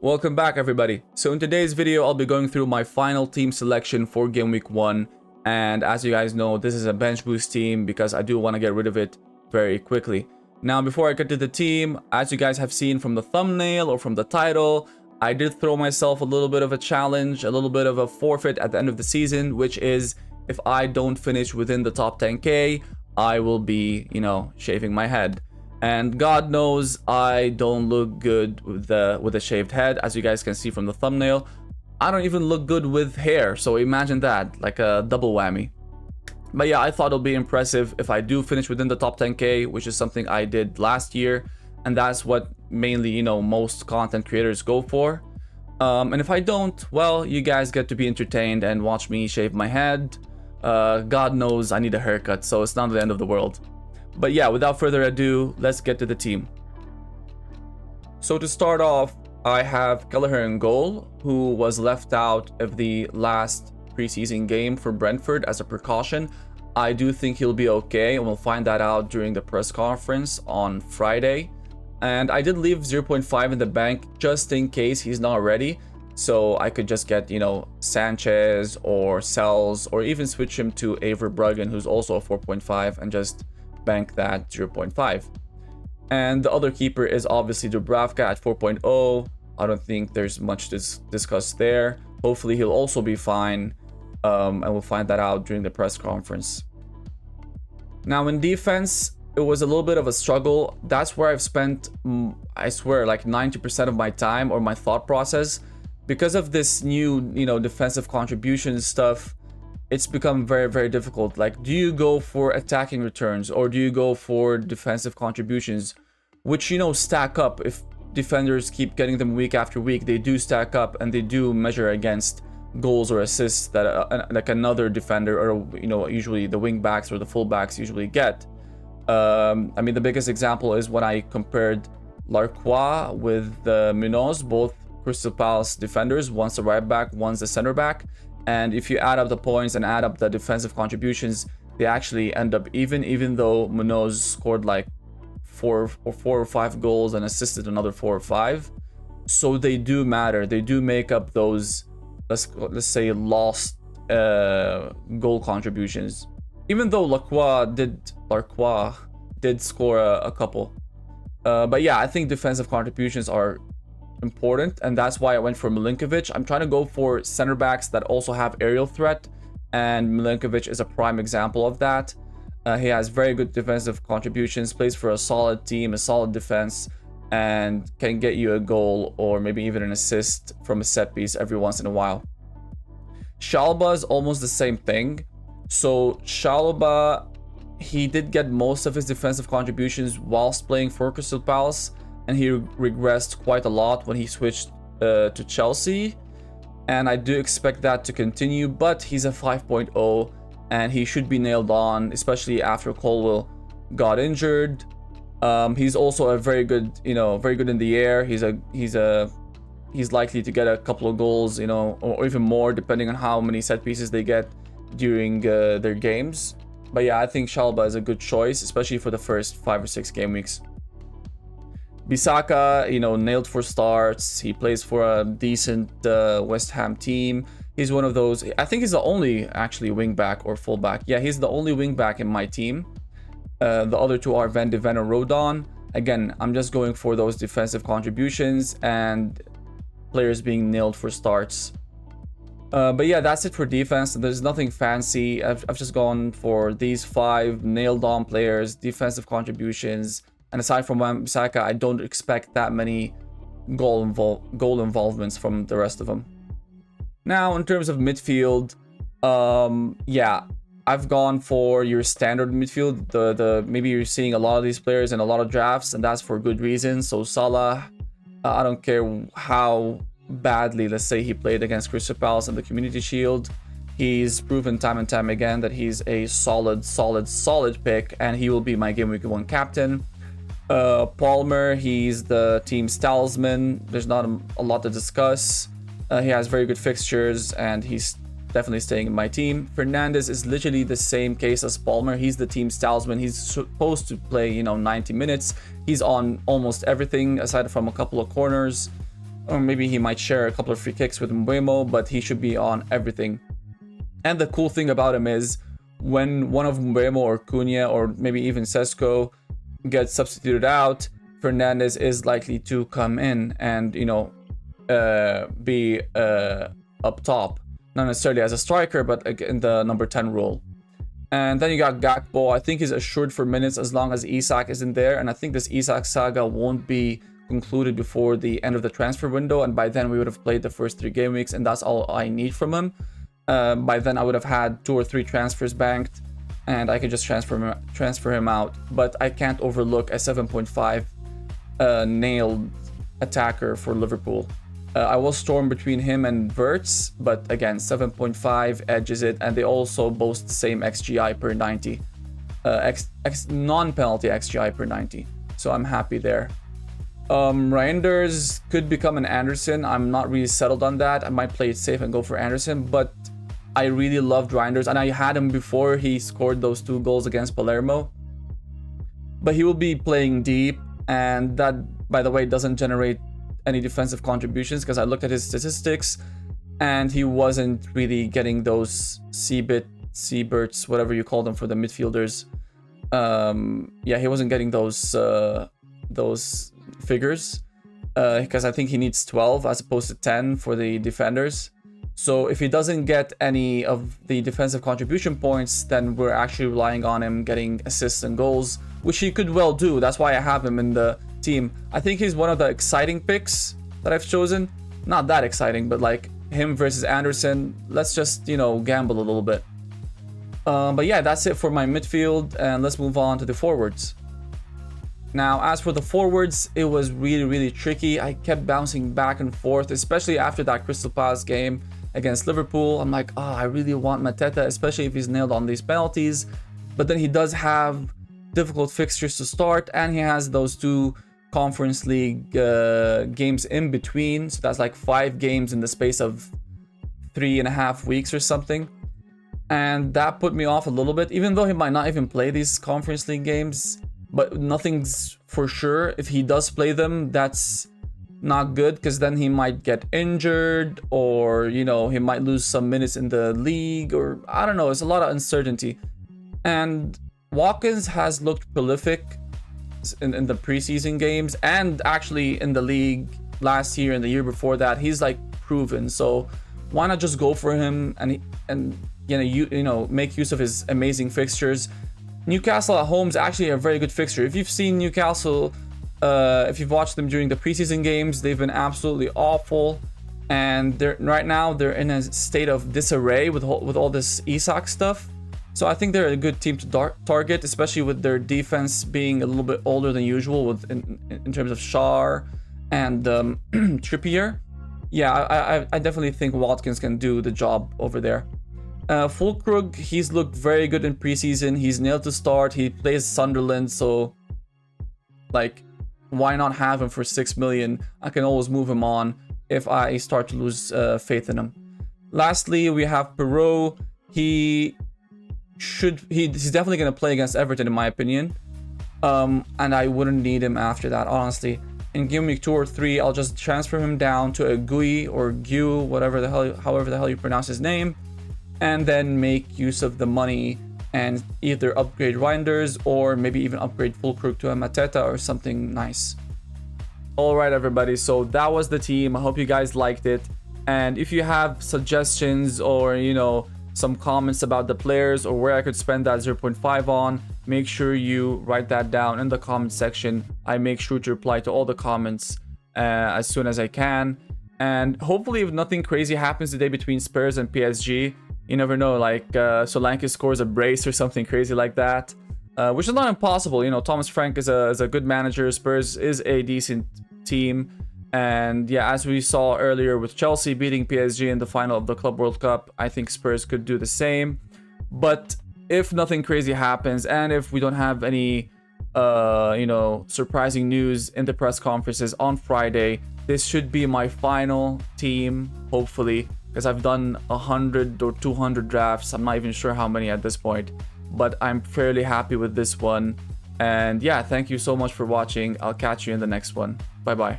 Welcome back, everybody. So in today's video, I'll be going through my final team selection for Game Week 1. And as you guys know, this is a bench boost team because I do want to get rid of it very quickly. Now, before I get to the team, as you guys have seen from the thumbnail or from the title, I did throw myself a little bit of a challenge, a little bit of a forfeit at the end of the season, which is if I don't finish within the top 10K, I will be, shaving my head. And God knows I don't look good with a shaved head, as you guys can see from the thumbnail. I don't even look good with hair, so imagine that, like a double whammy. But yeah, I thought it'll be impressive if I do finish within the top 10K, which is something I did last year, and that's what mainly, most content creators go for. And if I don't, well, you guys get to be entertained and watch me shave my head. God knows I need a haircut, so it's not the end of the world. But yeah, without further ado, let's get to the team. So to start off, I have Kelleher in goal, who was left out of the last preseason game for Brentford as a precaution. I do think he'll be okay, and we'll find that out during the press conference on Friday. And I did leave 0.5 in the bank just in case he's not ready. So I could just get, Sanchez or Sells, or even switch him to Aver Bruggen, who's also a 4.5, and just bank that 0.5. And the other keeper is obviously Dubravka at 4.0. I don't think there's much to discuss there. Hopefully he'll also be fine, and we'll find that out during the press conference. Now in defense, it was a little bit of a struggle. That's where I've spent, I swear, like 90% of my time or my thought process. Because of this new, defensive contribution stuff, it's become very, very difficult. Like, do you go for attacking returns or do you go for defensive contributions, which, stack up? If defenders keep getting them week after week, they do stack up and they do measure against goals or assists that like another defender or, usually the wing backs or the full backs usually get. I mean, the biggest example is when I compared Larcois with Munoz, both Crystal Palace defenders, one's the right back, one's the center back. And if you add up the points and add up the defensive contributions, they actually end up even though Munoz scored like four or five goals and assisted another 4 or 5. So they do matter. They do make up those, let's say, lost goal contributions. Even though Larcois did score a couple. But yeah, I think defensive contributions are important, and that's why I went for Milinkovic. I'm trying to go for center backs that also have aerial threat, and Milinkovic is a prime example of that. He has very good defensive contributions, plays for a solid team, a solid defense, and can get you a goal or maybe even an assist from a set piece every once in a while. Shalba is almost the same thing. So Shalba, he did get most of his defensive contributions whilst playing for Crystal Palace, and he regressed quite a lot when he switched to Chelsea. And I do expect that to continue, but he's a 5.0 and he should be nailed on, especially after Colwell got injured. He's also a very good, very good in the air. He's likely to get a couple of goals, or even more, depending on how many set pieces they get during their games. But yeah, I think Shalba is a good choice, especially for the first 5 or 6 game weeks. Bissaka, nailed for starts. He plays for a decent West Ham team. He's one of those. I think he's the only actually wing back or full back. Yeah, he's the only wing back in my team. The other two are Van de Ven and Rodon. Again, I'm just going for those defensive contributions and players being nailed for starts. But yeah, that's it for defense. There's nothing fancy. I've just gone for these 5 nailed on players, defensive contributions. And aside from Bissaka, I don't expect that many goal involvements from the rest of them. Now, in terms of midfield, yeah, I've gone for your standard midfield. Maybe you're seeing a lot of these players in a lot of drafts, and that's for good reason. So Salah, I don't care how badly, let's say, he played against Crystal Palace in the Community Shield. He's proven time and time again that he's a solid pick, and he will be my Game Week 1 captain. Palmer, he's the team's talisman. There's not a lot to discuss. He has very good fixtures and he's definitely staying in my team. Fernandez is literally the same case as Palmer. He's the team's talisman. He's supposed to play, 90 minutes. He's on almost everything aside from a couple of corners. Or maybe he might share a couple of free kicks with Mbeumo, but he should be on everything. And the cool thing about him is when one of Mbeumo or Cunha or maybe even Sesko gets substituted out, Fernandez is likely to come in and, you know, be up top. Not necessarily as a striker, but in the number 10 role. And then you got Gakpo. I think he's assured for minutes as long as Isak isn't there. And I think this Isak saga won't be concluded before the end of the transfer window. And by then we would have played the first 3 game weeks. And that's all I need from him. By then I would have had 2 or 3 transfers banked. And I could just transfer him out. But I can't overlook a 7.5 nailed attacker for Liverpool. I will storm between him and Wirtz, but again, 7.5 edges it, and they also boast the same XGI per 90, non-penalty XGI per 90. So I'm happy there. Reinders could become an Anderson. I'm not really settled on that. I might play it safe and go for Anderson, but I really loved Reinders, and I had him before he scored those 2 goals against Palermo. But he will be playing deep, and that, by the way, doesn't generate any defensive contributions because I looked at his statistics and he wasn't really getting those C-Berts, whatever you call them for the midfielders. Yeah, he wasn't getting those figures because I think he needs 12 as opposed to 10 for the defenders. So if he doesn't get any of the defensive contribution points, then we're actually relying on him getting assists and goals, which he could well do. That's why I have him in the team. I think he's one of the exciting picks that I've chosen. Not that exciting, but like him versus Anderson, let's just, you know, gamble a little bit. But yeah, that's it for my midfield, and let's move on to the forwards. Now, as for the forwards, it was really tricky. I kept bouncing back and forth, especially after that Crystal Palace game against Liverpool. I'm like, oh, I really want Mateta, especially if he's nailed on these penalties. But then he does have difficult fixtures to start, and he has those 2 Conference League games in between. So that's like 5 games in the space of 3.5 weeks or something. And that put me off a little bit, even though he might not even play these Conference League games. But nothing's for sure. If he does play them, that's not good, because then he might get injured, or, you know, he might lose some minutes in the league, or I don't know. It's a lot of uncertainty. And Watkins has looked prolific in the preseason games, and actually in the league last year and the year before that. He's like proven. So why not just go for him and you know make use of his amazing fixtures. Newcastle at home is actually a very good fixture. If you've seen Newcastle, if you've watched them during the preseason games, they've been absolutely awful, and right now they're in a state of disarray with all this Isak stuff. So I think they're a good team to target, especially with their defense being a little bit older than usual in terms of Schär and Trippier. Yeah, I definitely think Watkins can do the job over there. Fulkrug, he's looked very good in preseason. He's nailed to start. He plays Sunderland, so like, why not have him for 6 million? I can always move him on if I start to lose faith in him. Lastly, we have Perot. He's definitely going to play against Everton, in my opinion. And I wouldn't need him after that, honestly. In game week 2 or 3, I'll just transfer him down to a Gui or Gu, however the hell you pronounce his name, and then make use of the money and either upgrade Reinders or maybe even upgrade Fulkrug to a Mateta or something nice. Alright everybody, so that was the team. I hope you guys liked it. And if you have suggestions or, you know, some comments about the players or where I could spend that 0.5 on, make sure you write that down in the comment section. I make sure to reply to all the comments as soon as I can. And hopefully if nothing crazy happens today between Spurs and PSG, you never know, like Solanke scores a brace or something crazy like that, which is not impossible. You know, Thomas Frank is a good manager. Spurs is a decent team. And yeah, as we saw earlier with Chelsea beating PSG in the final of the Club World Cup, I think Spurs could do the same. But if nothing crazy happens and if we don't have any, you know, surprising news in the press conferences on Friday, this should be my final team, hopefully, because I've done 100 or 200 drafts. I'm not even sure how many at this point, but I'm fairly happy with this one. And yeah, thank you so much for watching. I'll catch you in the next one. Bye bye.